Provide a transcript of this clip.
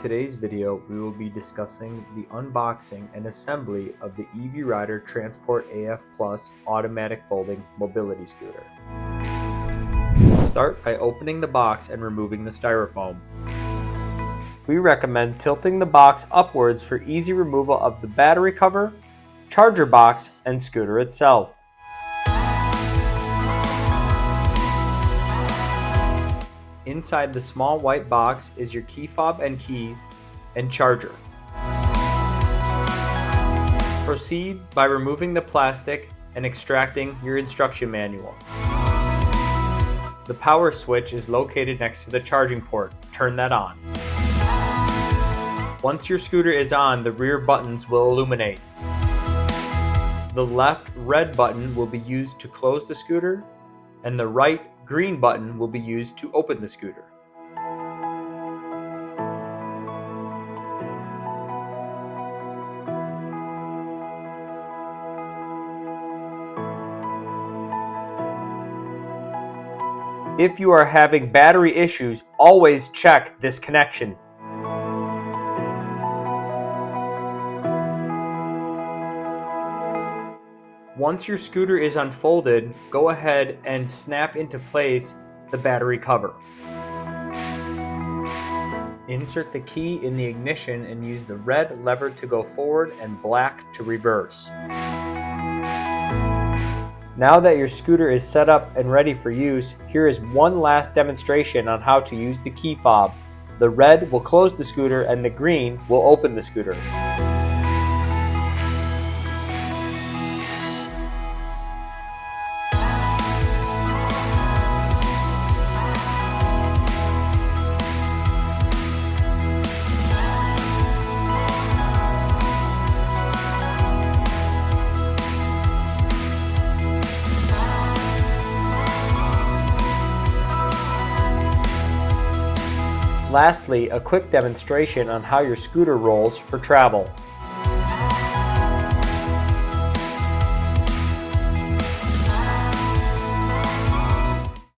today's video, we will be discussing the unboxing and assembly of the EV Rider Transport AF Plus automatic folding mobility scooter. Start by opening the box and removing the styrofoam. We recommend tilting the box upwards for easy removal of the battery cover, charger box, and scooter itself. Inside the small white box is your key fob and keys and charger. Proceed by removing the plastic and extracting your instruction manual. The power switch is located next to the charging port. Turn that on. Once your scooter is on, the rear buttons will illuminate. The left red button will be used to close the scooter, and the right green button will be used to open the scooter. If you are having battery issues, always check this connection. Once your scooter is unfolded, go ahead and snap into place the battery cover. Insert the key in the ignition and use the red lever to go forward and black to reverse. Now that your scooter is set up and ready for use, here is one last demonstration on how to use the key fob. The red will close the scooter and the green will open the scooter. Lastly, a quick demonstration on how your scooter rolls for travel.